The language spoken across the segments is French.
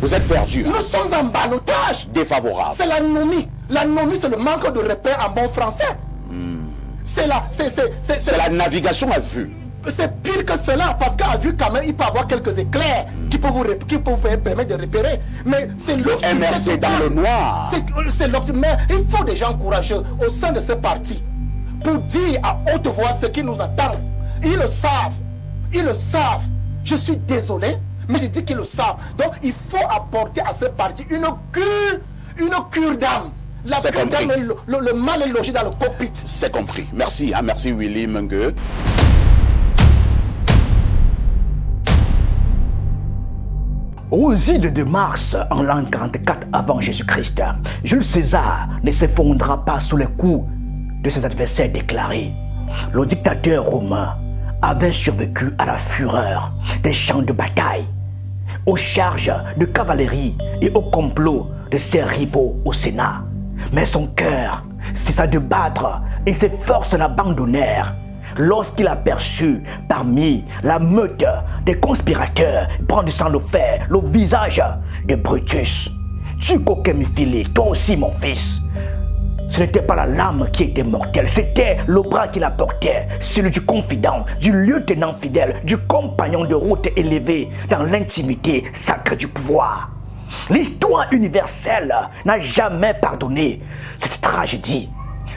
Vous êtes perdu. Nous sommes en ballottage. Défavorable. C'est l'anomie. L'anomie, c'est le manque de repères en bon français. C'est la navigation à vue. C'est pire que cela, parce qu'à vue, quand même, il peut y avoir quelques éclairs qui peuvent vous permettre de repérer. Mais c'est l'obscurité. MRC dans le noir. C'est l'obscurité. Mais il faut des gens courageux au sein de ce parti pour dire à haute voix ce qui nous attend. Ils le savent. Ils le savent. Je suis désolé, mais je dis qu'ils le savent. Donc, il faut apporter à ce parti une cure d'âme. La cure d'âme, le mal est logé dans le cockpit. C'est compris. Merci, merci Willy Mengue. Aux ides de Mars, en l'an 44 avant Jésus-Christ, Jules César ne s'effondra pas sous les coups de ses adversaires déclarés. Le dictateur romain avait survécu à la fureur des champs de bataille, aux charges de cavalerie et au complot de ses rivaux au Sénat. Mais son cœur cessa de battre et ses forces l'abandonnèrent lorsqu'il aperçut parmi la meute des conspirateurs brandissant le fer le visage de Brutus. Tu coquin Philippe, toi aussi mon fils. Ce n'était pas la lame qui était mortelle, c'était le bras qui la portait, celui du confident, du lieutenant fidèle, du compagnon de route élevé dans l'intimité sacrée du pouvoir. L'histoire universelle n'a jamais pardonné cette tragédie.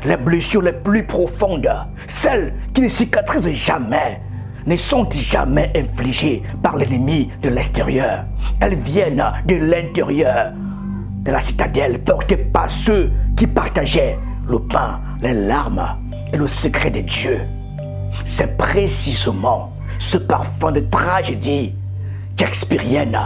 Les blessures les plus profondes, celles qui ne cicatrisent jamais, ne sont jamais infligées par l'ennemi de l'extérieur. Elles viennent de l'intérieur de la citadelle, portée par ceux qui partageaient le pain, les larmes et le secret de Dieu. C'est précisément ce parfum de tragédie qu'expérienne,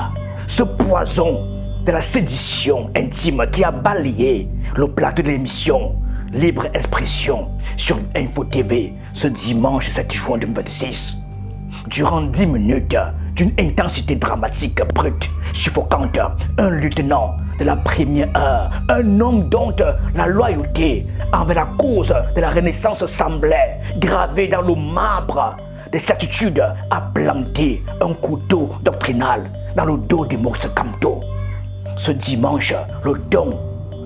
ce poison de la sédition intime qui a balayé le plateau de l'émission Libre Expression sur Info TV ce dimanche 7 juin 2026. Durant 10 minutes d'une intensité dramatique, brute, suffocante, un lieutenant de la première heure, un homme dont la loyauté envers la cause de la Renaissance semblait gravée dans le marbre des certitudes, a planté un couteau doctrinal dans le dos de Maurice Kamto. Ce dimanche, le don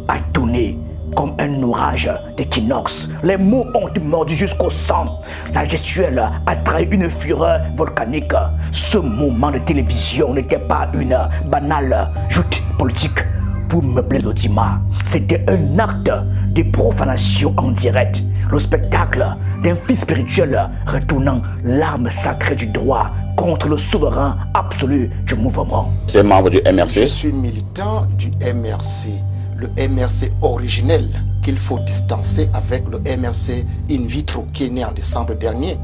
a donné comme un orage d'équinoxe. Les mots ont mordu jusqu'au sang. La gestuelle a trahi une fureur volcanique. Ce moment de télévision n'était pas une banale joute politique pour meubler l'audimat. C'était un acte de profanation en direct. Le spectacle d'un fils spirituel retournant l'arme sacrée du droit contre le souverain absolu du mouvement. C'est membre du MRC. Je suis militant du MRC. Le MRC originel qu'il faut distancer avec le MRC in vitro qui est né en décembre dernier.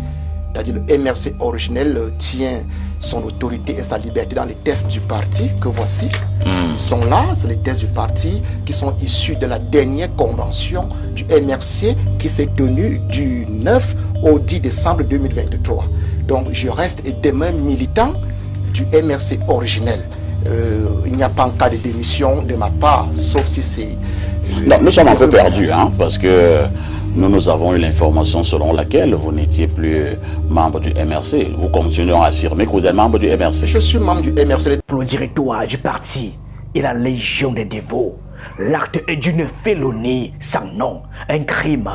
C'est-à-dire le MRC originel tient son autorité et sa liberté dans les tests du parti que voici. Ils sont là, c'est les tests du parti qui sont issus de la dernière convention du MRC qui s'est tenue du 9 au 10 décembre 2023. Donc je reste et demain militant du MRC originel. Il n'y a pas en cas de démission de ma part, sauf si c'est... Non, nous sommes un peu perdus, hein, parce que nous avons eu l'information selon laquelle vous n'étiez plus membre du MRC. Vous continuez à affirmer que vous êtes membre du MRC. Je suis membre du MRC. Pour le directoire du parti et la légion des dévots, l'acte est d'une félonie sans nom, un crime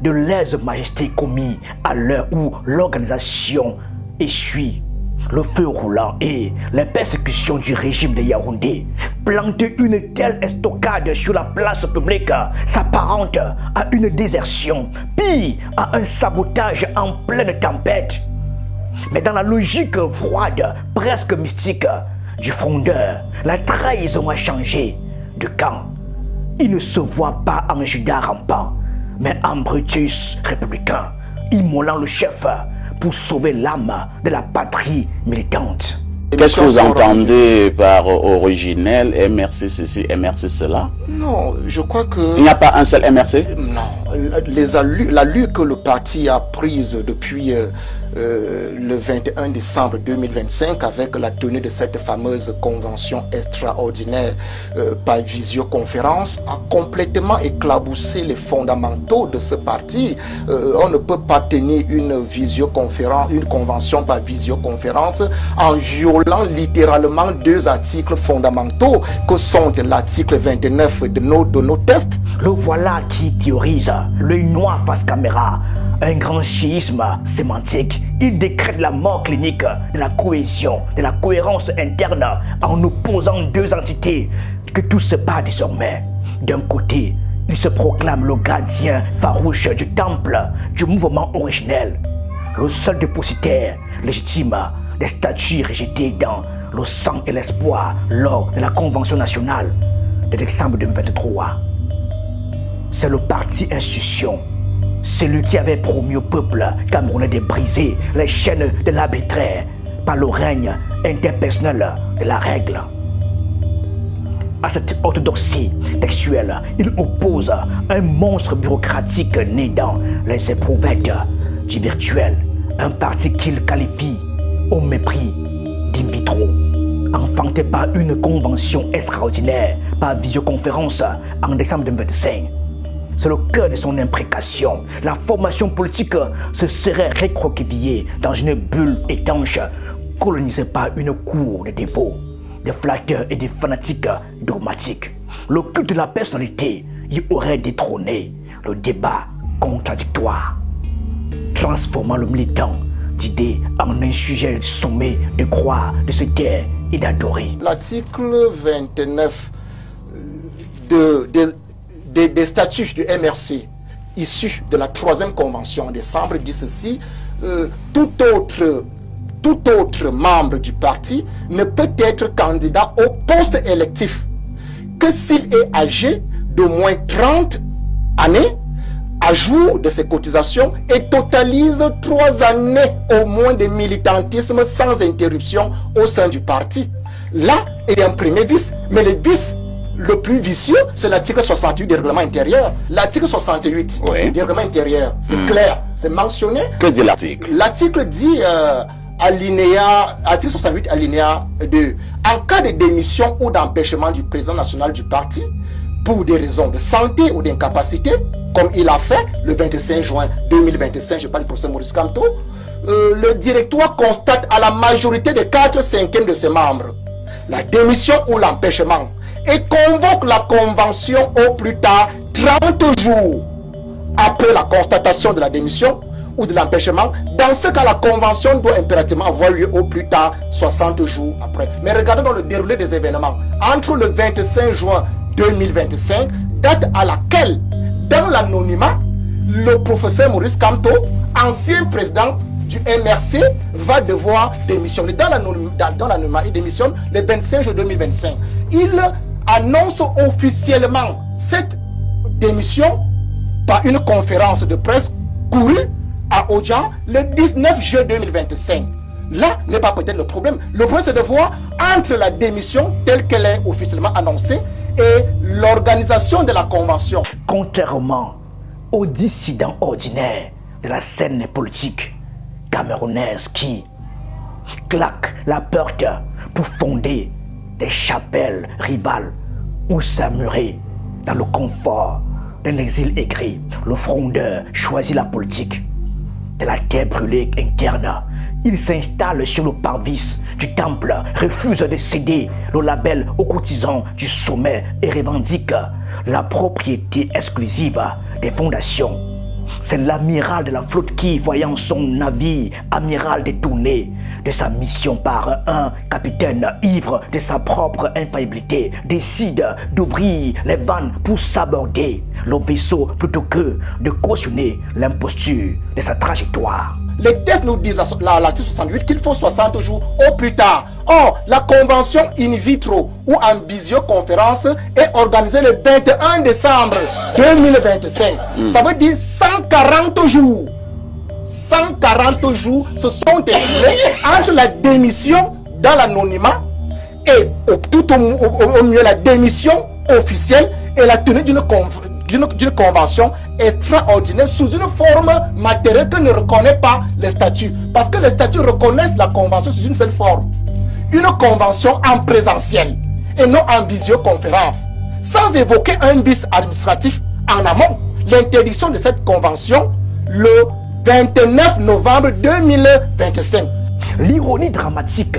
de lèse-majesté commis à l'heure où l'organisation essuie le feu roulant et les persécutions du régime de Yaoundé. Planter une telle estocade sur la place publique s'apparente à une désertion, pire à un sabotage en pleine tempête. Mais dans la logique froide, presque mystique du frondeur, la trahison a changé de camp. Il ne se voit pas en Judas rampant, mais en Brutus républicain, immolant le chef pour sauver l'âme de la patrie militante. Qu'est-ce que vous entendez par originel, MRC ceci, MRC cela? Non, je crois que... Il n'y a pas un seul MRC? Non, l'allure que le parti a prise depuis le 21 décembre 2025 avec la tenue de cette fameuse convention extraordinaire par visioconférence a complètement éclaboussé les fondamentaux de ce parti. On ne peut pas tenir une visioconférence, une convention par visioconférence en violant violant littéralement deux articles fondamentaux que sont l'article 29 de nos textes. Le voilà qui théorise l'œil noir face caméra, un grand schisme sémantique. Il décrète la mort clinique de la cohésion, de la cohérence interne en opposant deux entités que tout se bat désormais. D'un côté, il se proclame le gardien farouche du temple du mouvement originel, le seul dépositaire légitime des statuts rejetés dans le sang et l'espoir lors de la Convention nationale de décembre 2023. C'est le parti Institution, celui qui avait promis au peuple camerounais de briser les chaînes de l'arbitraire par le règne interpersonnel de la règle. À cette orthodoxie textuelle, il oppose un monstre bureaucratique né dans les éprouvettes du virtuel, un parti qu'il qualifie au mépris d'in vitro, enfanté par une convention extraordinaire par visioconférence en décembre 2025. C'est le cœur de son imprécation. La formation politique se serait récroquevillée dans une bulle étanche colonisée par une cour de dévots, de flatteurs et de fanatiques dogmatiques. Le culte de la personnalité y aurait détrôné le débat contradictoire, transformant le militant d'idées en un sujet sommé de croire, de se taire et d'adorer. L'article 29 des statuts du MRC issus de la 3e convention en décembre dit ceci: tout autre membre du parti ne peut être candidat au poste électif que s'il est âgé d'au moins 30 années à jour de ses cotisations et totalise 3 années au moins de militantisme sans interruption au sein du parti. Là, il y a un premier vice, mais le vice le plus vicieux, c'est l'article 68 du règlement intérieur. L'article 68 du règlement intérieur, c'est clair, c'est mentionné. Que dit l'article? L'article dit, article 68, alinéa 2, en cas de démission ou d'empêchement du président national du parti, pour des raisons de santé ou d'incapacité, comme il a fait le 25 juin 2025, je parle du professeur Maurice Kamto, le directoire constate à la majorité des 4/5 de ses membres la démission ou l'empêchement et convoque la convention au plus tard 30 jours après la constatation de la démission ou de l'empêchement. Dans ce cas, la convention doit impérativement avoir lieu au plus tard 60 jours après. Mais regardons dans le déroulé des événements. Entre le 25 juin 2025, date à laquelle, dans l'anonymat, le professeur Maurice Kamto, ancien président du MRC, va devoir démissionner. Dans l'anonymat, il démissionne le 25 juin 2025. Il annonce officiellement cette démission par une conférence de presse courue à Odjan le 19 juin 2025. Là n'est pas peut-être le problème. Le problème, c'est de voir entre la démission telle qu'elle est officiellement annoncée et l'organisation de la convention. Contrairement aux dissidents ordinaires de la scène politique camerounaise qui claquent la porte pour fonder des chapelles rivales ou s'ammurer dans le confort d'un exil aigri, le frondeur choisit la politique de la terre brûlée interne. Il s'installe sur le parvis du temple, refuse de céder le label aux courtisans du sommet et revendique la propriété exclusive des fondations. C'est l'amiral de la flotte qui, voyant son navire amiral détourné de sa mission par un capitaine ivre de sa propre infaillibilité, décide d'ouvrir les vannes pour s'aborder le vaisseau plutôt que de cautionner l'imposture de sa trajectoire. Les tests nous disent, l'article 68, qu'il faut 60 jours au plus tard. Or, la convention in vitro ou en visioconférence est organisée le 21 décembre 2025. Ça veut dire 140 jours. 140 jours se sont écoulés entre la démission dans l'anonymat et tout au mieux la démission officielle et la tenue d'une convention extraordinaire sous une forme matérielle que ne reconnaît pas les statuts. Parce que les statuts reconnaissent la convention sous une seule forme. Une convention en présentiel et non en visioconférence. Sans évoquer un vice administratif en amont. L'interdiction de cette convention le 29 novembre 2025. L'ironie dramatique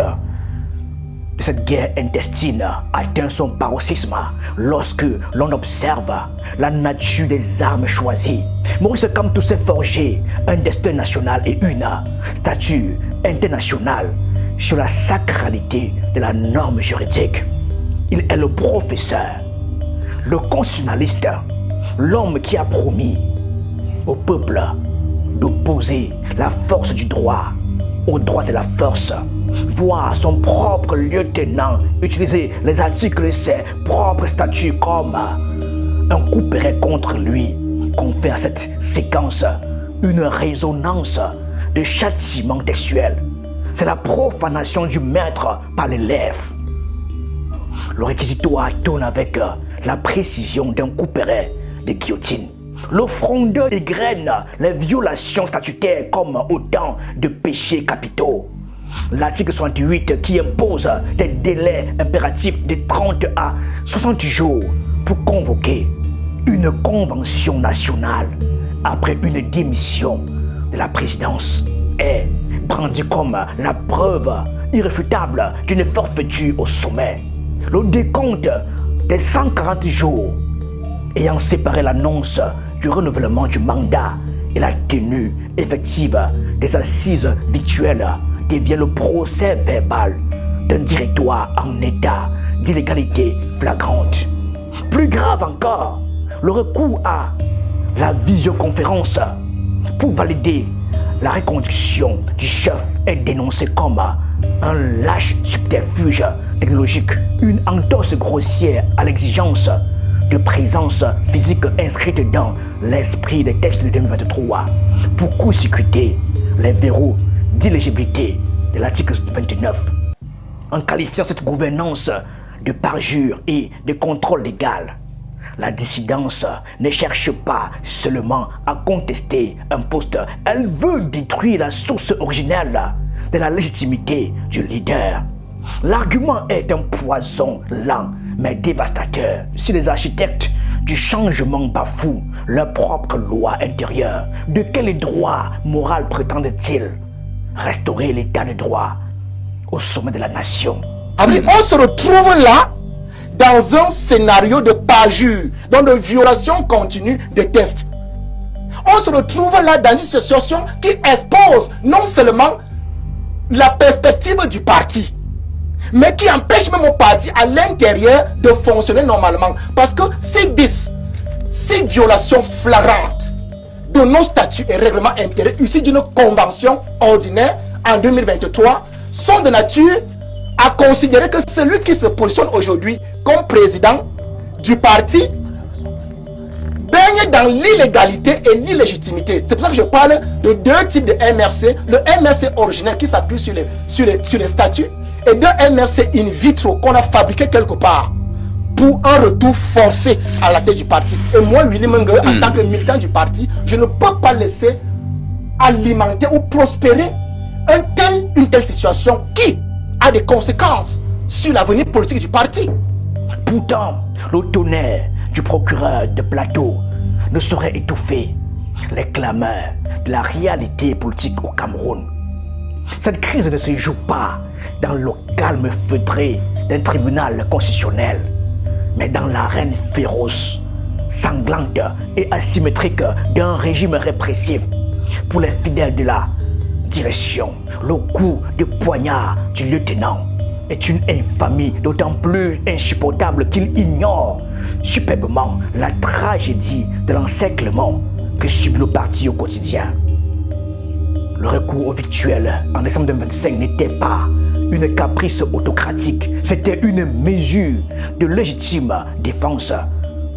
de cette guerre intestine atteint son paroxysme lorsque l'on observe la nature des armes choisies. Maurice Kamto s'est forgé un destin national et une statue internationale sur la sacralité de la norme juridique. Il est le professeur, le constitutionnaliste, l'homme qui a promis au peuple d'opposer la force du droit au droit de la force, voir son propre lieutenant utiliser les articles de ses propres statuts comme un couperet contre lui, confère à cette séquence une résonance de châtiment textuel. C'est la profanation du maître par l'élève. Le réquisitoire tourne avec la précision d'un couperet de guillotine. Le frondeur égrène les violations statutaires comme autant de péchés capitaux. L'article 68 qui impose des délais impératifs de 30 à 60 jours pour convoquer une convention nationale après une démission de la présidence est brandi comme la preuve irréfutable d'une forfaiture au sommet. Le décompte des 140 jours ayant séparé l'annonce du renouvellement du mandat et la tenue effective des assises virtuelles devient le procès verbal d'un directoire en état d'illégalité flagrante. Plus grave encore, le recours à la visioconférence pour valider la reconduction du chef est dénoncé comme un lâche subterfuge technologique, une entorse grossière à l'exigence de présence physique inscrite dans l'esprit des textes de 2023 pour court-circuiter les verrous d'éligibilité de l'article 29. En qualifiant cette gouvernance de parjure et de contrôle légal, la dissidence ne cherche pas seulement à contester un poste, elle veut détruire la source originelle de la légitimité du leader. L'argument est un poison lent mais dévastateur. Si les architectes du changement bafouent leur propre loi intérieure, de quel droit moral prétendent-ils restaurer l'état de droit au sommet de la nation? On se retrouve là dans un scénario de parjure, donc de violation continue des textes. On se retrouve là dans une situation qui expose non seulement la perspective du parti, mais qui empêche même au parti à l'intérieur de fonctionner normalement. Parce que ces violations flagrantes de nos statuts et règlements intérieurs issus d'une convention ordinaire en 2023 sont de nature à considérer que celui qui se positionne aujourd'hui comme président du parti baigne dans l'illégalité et l'illégitimité. C'est pour ça que je parle de deux types de MRC. Le MRC originel qui s'appuie sur les statuts et deux MRC in vitro qu'on a fabriqué quelque part pour un retour forcé à la tête du parti. Et moi, Willy Mengue, en tant que militant du parti, je ne peux pas laisser alimenter ou prospérer une telle situation qui a des conséquences sur l'avenir politique du parti. Pourtant, le tonnerre du procureur de Plateau ne saurait étouffer les clameurs de la réalité politique au Cameroun. Cette crise ne se joue pas dans le calme feutré d'un tribunal constitutionnel, mais dans l'arène féroce, sanglante et asymétrique d'un régime répressif. Pour les fidèles de la direction, le coup de poignard du lieutenant est une infamie d'autant plus insupportable qu'il ignore superbement la tragédie de l'encerclement que subit le parti au quotidien. Le recours au virtuel en décembre 2025 n'était pas une caprice autocratique, c'était une mesure de légitime défense,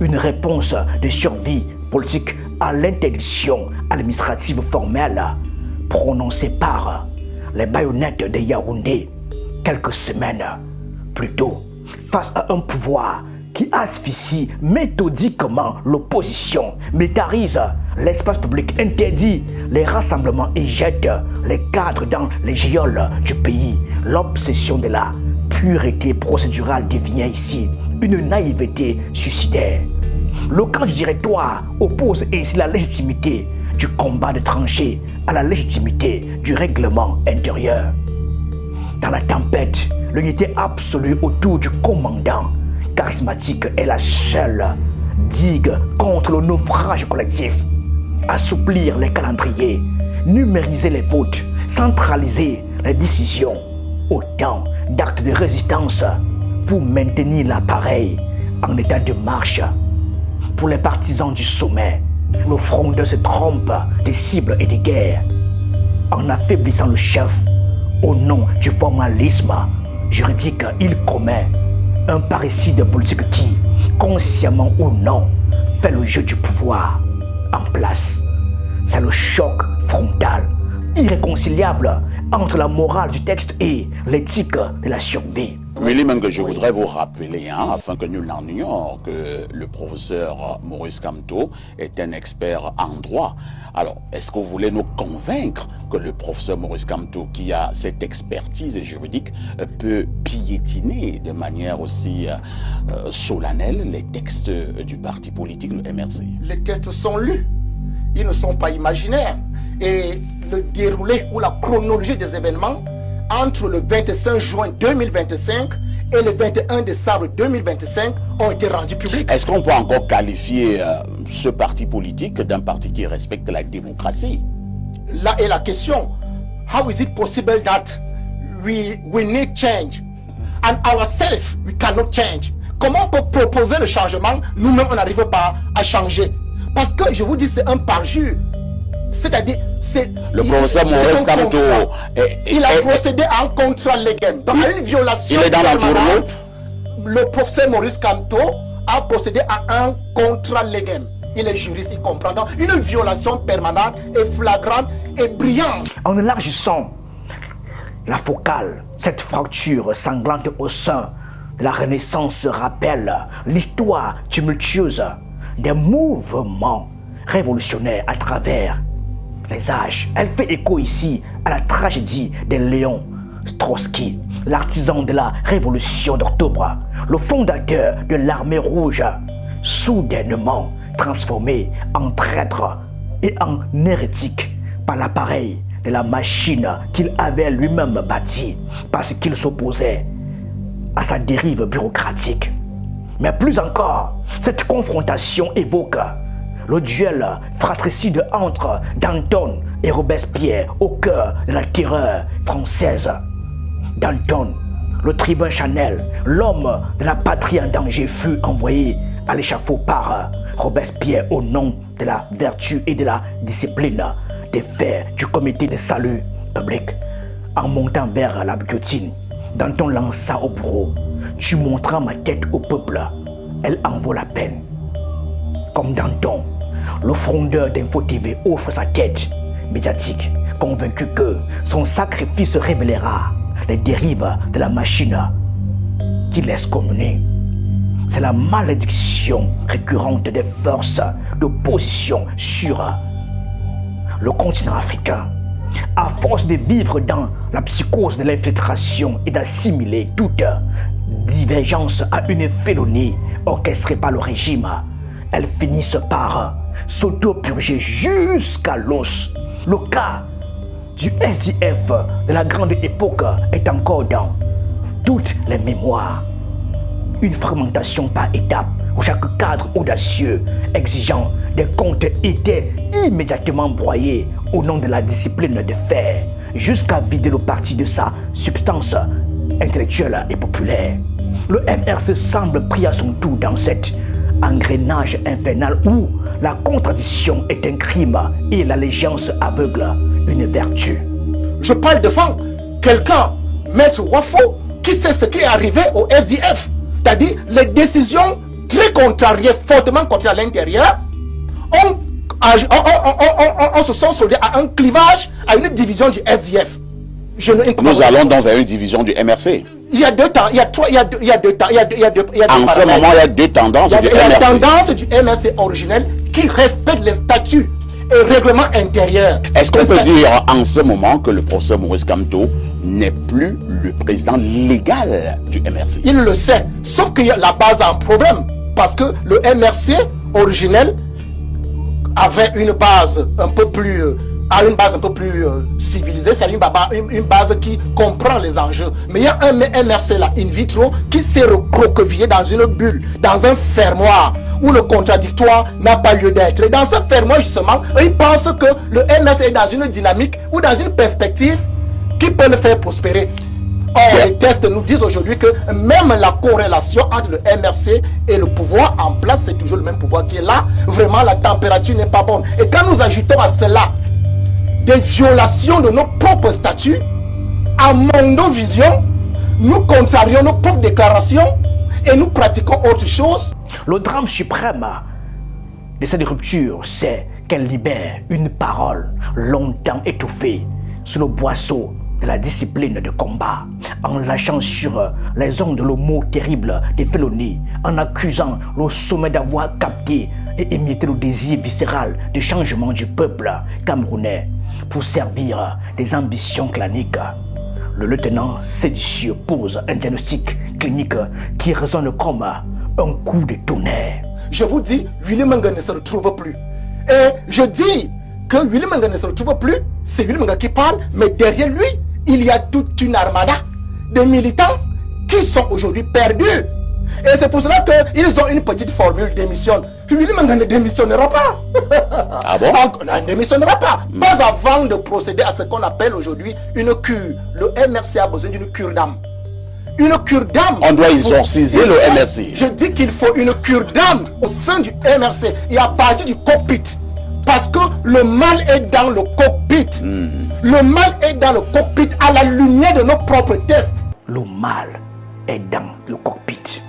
une réponse de survie politique à l'interdiction administrative formelle prononcée par les baïonnettes de Yaoundé quelques semaines plus tôt, face à un pouvoir qui asphyxie méthodiquement l'opposition, militarise l'espace public, interdit les rassemblements et jette les cadres dans les geôles du pays. L'obsession de la pureté procédurale devient ici une naïveté suicidaire. Le camp du directoire oppose ainsi la légitimité du combat de tranchées à la légitimité du règlement intérieur. Dans la tempête, l'unité absolue autour du commandant charismatique est la seule digue contre le naufrage collectif. Assouplir les calendriers, numériser les votes, centraliser les décisions, autant d'actes de résistance pour maintenir l'appareil en état de marche. Pour les partisans du sommet, le frondeur se trompe des cibles et des guerres en affaiblissant le chef. Au nom du formalisme juridique, il commet un parricide politique qui, consciemment ou non, fait le jeu du pouvoir en place. C'est le choc frontal, irréconciliable entre la morale du texte et l'éthique de la survie. Oui, même que je voudrais vous rappeler, afin que nul n'en ignore, que le professeur Maurice Kamto est un expert en droit. Alors, est-ce que vous voulez nous convaincre que le professeur Maurice Kamto, qui a cette expertise juridique, peut piétiner de manière aussi solennelle les textes du parti politique, le MRC? Les textes sont lus, ils ne sont pas imaginaires. Et le déroulé ou la chronologie des événements entre le 25 juin 2025 et le 21 décembre 2025 ont été rendus publics. Est-ce qu'on peut encore qualifier ce parti politique d'un parti qui respecte la démocratie? Là est la question. How is it possible that we need change and ourselves we cannot change? Comment on peut proposer le changement, nous-mêmes on n'arrive pas à changer? Parce que je vous dis, c'est un parjure. C'est-à-dire, le professeur Maurice Kamto, il a procédé à un contrat légal. Dans une violation, il est dans la tourmente. Le professeur Maurice Kamto a procédé à un contrat légal. Il est juriste, il comprend. Donc, une violation permanente et flagrante et brillante. En élargissant la focale, cette fracture sanglante au sein de la Renaissance rappelle l'histoire tumultueuse des mouvements révolutionnaires à travers les âges. Elle fait écho ici à la tragédie de Léon Trotsky, l'artisan de la révolution d'octobre, le fondateur de l'armée rouge, soudainement transformé en traître et en hérétique par l'appareil de la machine qu'il avait lui-même bâtie parce qu'il s'opposait à sa dérive bureaucratique. Mais plus encore, cette confrontation évoque le duel fratricide entre Danton et Robespierre au cœur de la terreur française. Danton, le tribun Chanel, l'homme de la patrie en danger, fut envoyé à l'échafaud par Robespierre au nom de la vertu et de la discipline des fers du comité de salut public. En montant vers la guillotine, Danton lança au bourreau: tu montras ma tête au peuple, elle en vaut la peine. Comme Danton, le frondeur d'Info TV offre sa tête médiatique, convaincu que son sacrifice révélera les dérives de la machine qui laisse communer. C'est la malédiction récurrente des forces d'opposition sur le continent africain. À force de vivre dans la psychose de l'infiltration et d'assimiler toute divergence à une félonie orchestrée par le régime, elles finissent par s'auto-purger jusqu'à l'os. Le cas du SDF de la grande époque est encore dans toutes les mémoires. Une fragmentation par étapes où chaque cadre audacieux exigeant des comptes était immédiatement broyé au nom de la discipline de fer, jusqu'à vider le parti de sa substance intellectuelle et populaire. Le MRC semble pris à son tour dans cet engrenage infernal où la contradiction est un crime et l'allégeance aveugle une vertu. Je parle devant quelqu'un, Maître Wafo, qui sait ce qui est arrivé au SDF. C'est-à-dire les décisions très contrariées, fortement contraires à l'intérieur, on se sont soldés à un clivage, à une division du SDF. Nous allons donc vers une division du MRC. Il y a deux temps, il y a trois, il y a deux temps, il y a deux en ce moment, il y a deux tendances du MRC. Il y a la tendance du MRC originel qui respecte les statuts et règlements intérieurs. Est-ce qu'on peut dire en ce moment que le professeur Maurice Kamto n'est plus le président légal du MRC? Il le sait, sauf que la base a un problème. Parce que le MRC originel avait une base un peu plus à une base un peu plus civilisée, c'est une base qui comprend les enjeux. Mais il y a un MRC là, in vitro, qui s'est recroquevillé dans une bulle, dans un fermoir, où le contradictoire n'a pas lieu d'être. Et dans ce fermoir, justement, ils pensent que le MRC est dans une dynamique ou dans une perspective qui peut le faire prospérer. Or, les tests nous disent aujourd'hui que même la corrélation entre le MRC et le pouvoir en place, c'est toujours le même pouvoir qui est là. Vraiment, la température n'est pas bonne. Et quand nous ajoutons à cela des violations de nos propres statuts, à Mondovision, nous contrarions nos propres déclarations et nous pratiquons autre chose. Le drame suprême de cette rupture, c'est qu'elle libère une parole longtemps étouffée sous le boisseau de la discipline de combat, en lâchant sur les ondes le mot terrible des félonies, en accusant le sommet d'avoir capté et émietté le désir viscéral de changement du peuple camerounais pour servir des ambitions claniques. Le lieutenant séditieux pose un diagnostic clinique qui résonne comme un coup de tonnerre. Je vous dis, Willy Menga ne se retrouve plus. Et je dis que Willy Menga ne se retrouve plus, c'est Willy Menga qui parle, mais derrière lui, il y a toute une armada de militants qui sont aujourd'hui perdus. Et c'est pour cela qu'ils ont une petite formule démission. Willy Menga ne démissionnera pas. Ah bon? Ne démissionnera pas. Pas avant de procéder à ce qu'on appelle aujourd'hui une cure. Le MRC a besoin d'une cure d'âme. Une cure d'âme. On doit exorciser le MRC. Je dis qu'il faut une cure d'âme au sein du MRC et à partir du cockpit. Parce que le mal est dans le cockpit. Le mal est dans le cockpit à la lumière de nos propres tests. Le mal est dans le cockpit.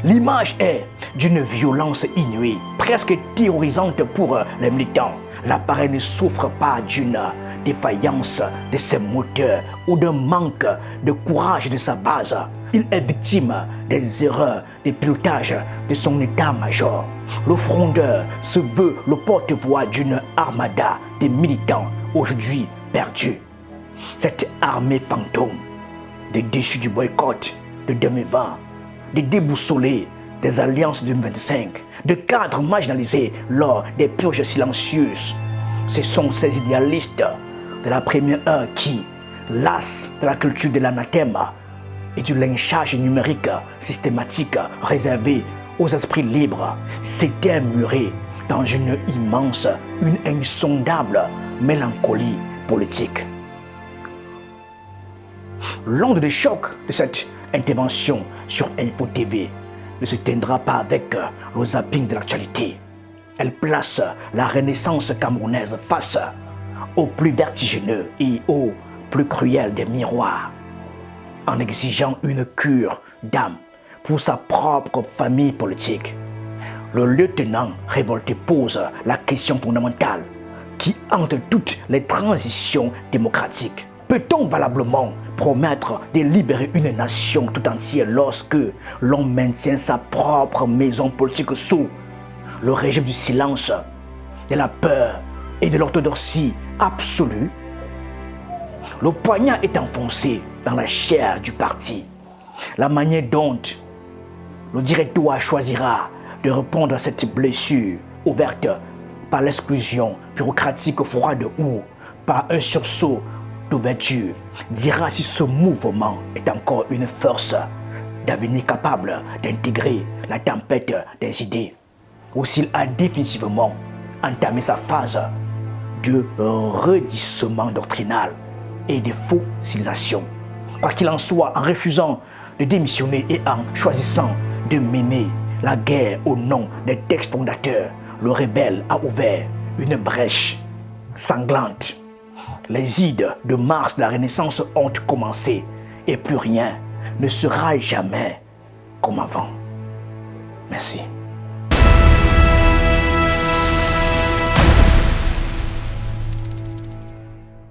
L'image est d'une violence inouïe, presque terrorisante pour les militants. L'appareil ne souffre pas d'une défaillance de ses moteurs ou d'un manque de courage de sa base. Il est victime des erreurs de pilotage de son état-major. Le frondeur se veut le porte-voix d'une armada de militants aujourd'hui perdus. Cette armée fantôme, des déchus du boycott de 2020, des déboussolés des alliances de 2025, de cadres marginalisés lors des purges silencieuses. Ce sont ces idéalistes de la première heure qui, las de la culture de l'anathème et du lynchage numérique systématique réservé aux esprits libres, s'étaient murés dans une insondable mélancolie politique. L'onde de choc de cette intervention sur Info TV ne se teindra pas avec le zapping de l'actualité. Elle place la renaissance camerounaise face au plus vertigineux et au plus cruel des miroirs, en exigeant une cure d'âme pour sa propre famille politique. Le lieutenant révolté pose la question fondamentale qui hante toutes les transitions démocratiques. Peut-on valablement promettre de libérer une nation tout entière lorsque l'on maintient sa propre maison politique sous le régime du silence, de la peur et de l'orthodoxie absolue? Le poignard est enfoncé dans la chair du parti. La manière dont le directoire choisira de répondre à cette blessure ouverte par l'exclusion bureaucratique froide ou par un sursaut d'ouverture dira si ce mouvement est encore une force d'avenir capable d'intégrer la tempête des idées ou s'il a définitivement entamé sa phase de redissement doctrinal et de fossilisation. Quoi qu'il en soit, en refusant de démissionner et en choisissant de mener la guerre au nom des textes fondateurs, le rebelle a ouvert une brèche sanglante. Les ides de mars de la Renaissance ont commencé et plus rien ne sera jamais comme avant. Merci.